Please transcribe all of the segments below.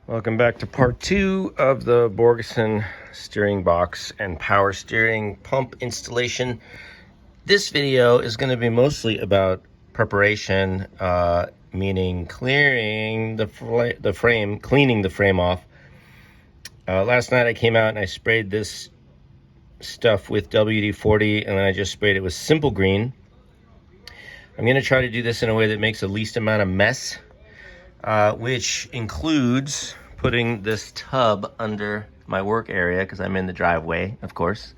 Welcome back to part 2 of the Borgeson steering box and power steering pump installation. This video is going to be mostly about preparation, meaning clearing the frame, cleaning the frame off. Last night I came out and I sprayed this stuff with WD-40, and then I just sprayed it with Simple Green. I'm going to try to do this in a way that makes the least amount of mess. Which includes putting this tub under my work area because I'm in the driveway, of course.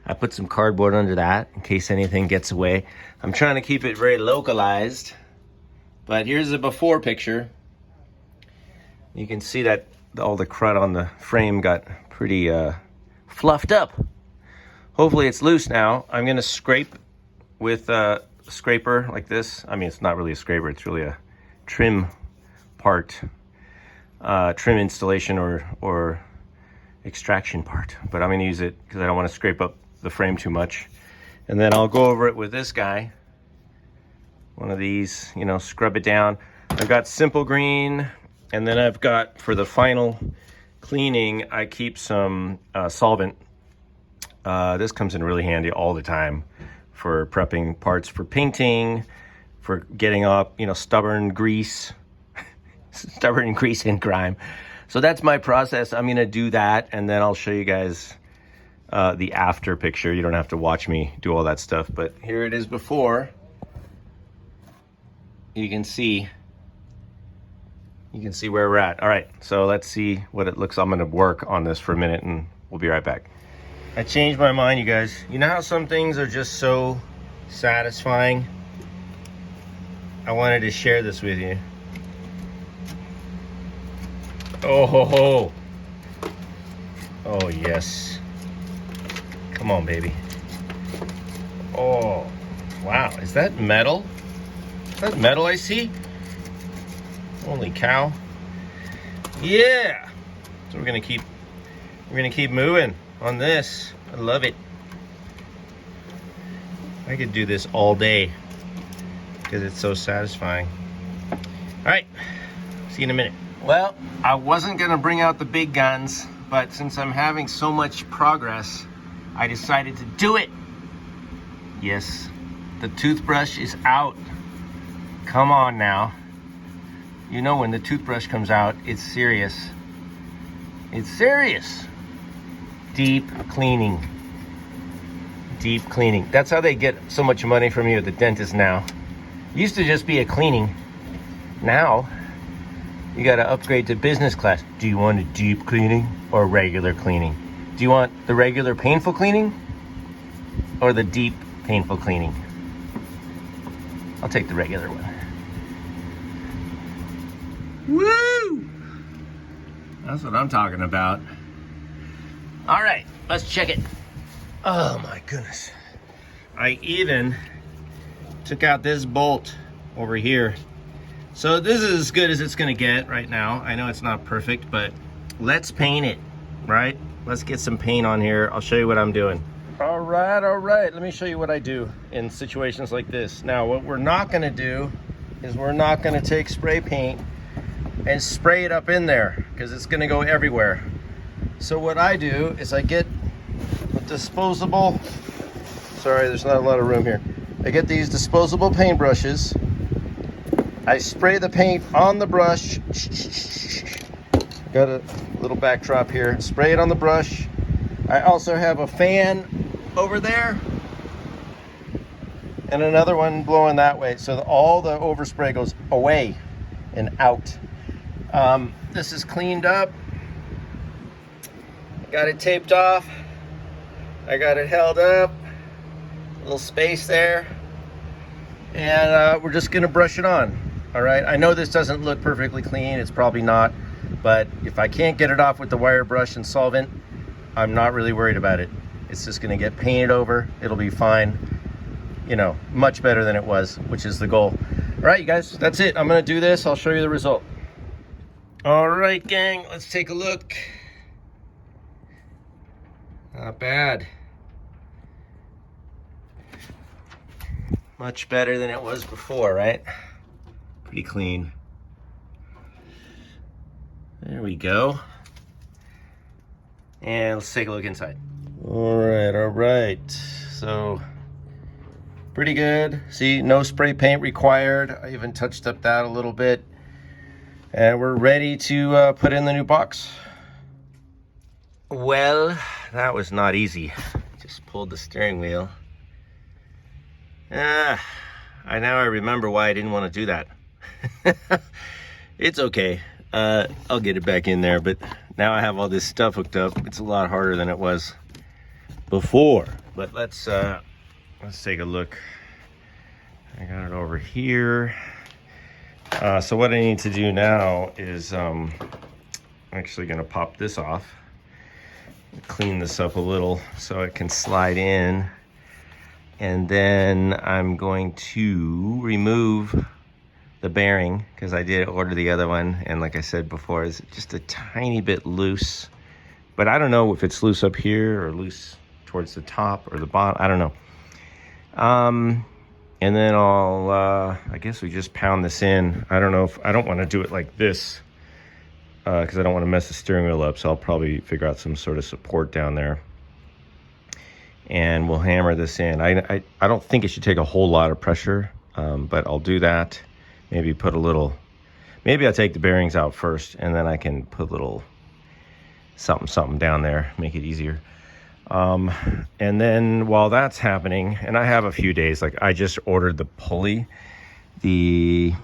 I put some cardboard under that in case anything gets away. I'm trying to keep it very localized, but here's a before picture. You can see that all the crud on the frame got pretty fluffed up. Hopefully it's loose now. I'm gonna scrape with a scraper like this. I mean, it's not really a scraper, it's really a trim part, trim installation or extraction part, but I'm going to use it because I don't want to scrape up the frame too much. And then I'll go over it with this guy, one of these, you know, scrub it down. I've got Simple Green, and then I've got, for the final cleaning, I keep some solvent. This comes in really handy all the time for prepping parts for painting, for getting up, you know, stubborn grease and grime. So that's my process. I'm gonna do that, and then I'll show you guys the after picture. You don't have to watch me do all that stuff, but here it is before. You can see where we're at. All right, so let's see what it looks. I'm gonna work on this for a minute and we'll be right back. I changed my mind, you guys. You know how some things are just so satisfying? I wanted to share this with you. Oh ho ho. Oh yes. Come on, baby. Oh wow, is that metal? Is that metal I see? Holy cow. Yeah. So we're gonna keep moving on this. I love it. I could do this all day because it's so satisfying. All right, see you in a minute. Well, I wasn't gonna bring out the big guns, but since I'm having so much progress, I decided to do it. Yes, the toothbrush is out. Come on now. You know when the toothbrush comes out, it's serious. It's serious. Deep cleaning. Deep cleaning. That's how they get so much money from you at the dentist now. It used to just be a cleaning. Now, you gotta upgrade to business class. Do you want a deep cleaning or regular cleaning? Do you want the regular painful cleaning or the deep painful cleaning? I'll take the regular one. Woo! That's what I'm talking about. All right, let's check it. Oh my goodness. I even took out this bolt over here. So this is as good as it's gonna get right now. I know it's not perfect, but let's paint it, right? Let's get some paint on here. I'll show you what I'm doing. All right, let me show you what I do in situations like this. Now, what we're not gonna do is we're not gonna take spray paint and spray it up in there because it's gonna go everywhere. So what I do is I get a disposable, sorry, there's not a lot of room here. I get these disposable paint brushes. I spray the paint on the brush. Got a little backdrop here. Spray it on the brush. I also have a fan over there and another one blowing that way, so that all the overspray goes away and out. This is cleaned up. Got it taped off. I got it held up. A little space there. And we're just gonna brush it on. All right, I know this doesn't look perfectly clean, it's probably not, but if I can't get it off with the wire brush and solvent, I'm not really worried about it. It's just gonna get painted over, it'll be fine. You know, much better than it was, which is the goal. All right, you guys, that's it. I'm gonna do this, I'll show you the result. All right, gang, let's take a look. Not bad. Much better than it was before, right? Pretty clean. There we go. And let's take a look inside. All right. So, pretty good. See, no spray paint required. I even touched up that a little bit. And we're ready to put in the new box. Well, that was not easy. Just pulled the steering wheel. I now remember why I didn't want to do that. It's okay. I'll get it back in there, but now I have all this stuff hooked up. It's a lot harder than it was before. But let's take a look. I got it over here. So what I need to do now is I'm actually going to pop this off, clean this up a little so it can slide in, and then I'm going to remove the bearing because I did order the other one, and like I said before, it's just a tiny bit loose, but I don't know if it's loose up here or loose towards the top or the bottom. I don't know. And then I guess we just pound this in. I don't want to do it like this because I don't want to mess the steering wheel up. So I'll probably figure out some sort of support down there. And we'll hammer this in. I don't think it should take a whole lot of pressure, but I'll do that. Maybe I'll take the bearings out first and then I can put a little something down there, make it easier. And then while that's happening, and I have a few days, like I just ordered the pulley. It's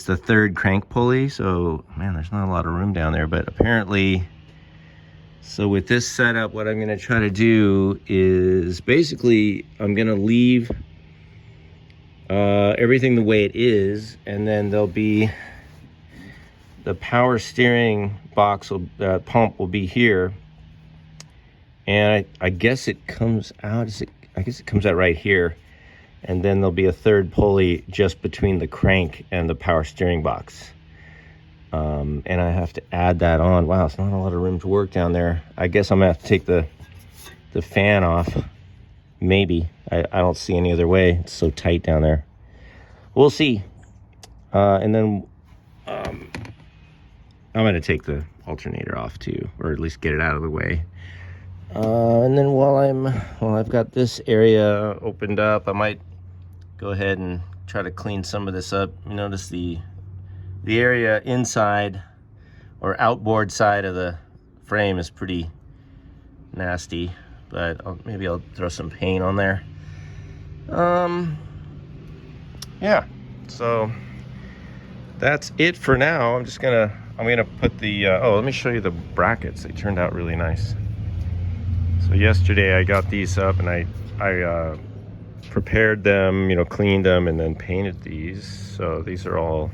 the third crank pulley. So man, there's not a lot of room down there, but apparently, so with this setup, what I'm going to try to do is basically I'm going to leave everything the way it is, and then there'll be the power steering box, pump will be here. And I guess it comes out, I guess it comes out right here. And then there'll be a third pulley just between the crank and the power steering box. And I have to add that on. Wow, it's not a lot of room to work down there. I guess I'm gonna have to take the fan off. Maybe. I don't see any other way. It's so tight down there. We'll see. And then I'm gonna take the alternator off too, or at least get it out of the way. And then while I've got this area opened up, I might go ahead and try to clean some of this up. You notice the area inside or outboard side of the frame is pretty nasty, but maybe I'll throw some paint on there. Yeah, so that's it for now. I'm gonna put the let me show you the brackets. They turned out really nice. So yesterday I got these up and I prepared them, cleaned them, and then painted these. So these are all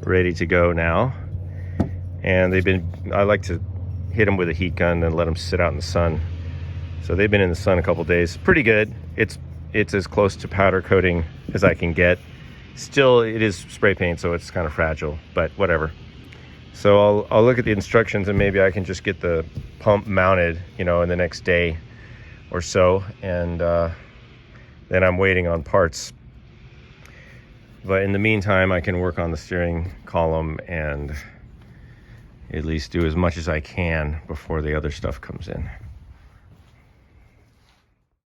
ready to go now. And I like to hit them with a heat gun and let them sit out in the sun. So they've been in the sun a couple days. Pretty good. It's as close to powder coating as I can get. Still, it is spray paint, so it's kind of fragile, but whatever. So I'll look at the instructions and maybe I can just get the pump mounted, in the next day or so. And then I'm waiting on parts. But in the meantime, I can work on the steering column and at least do as much as I can before the other stuff comes in.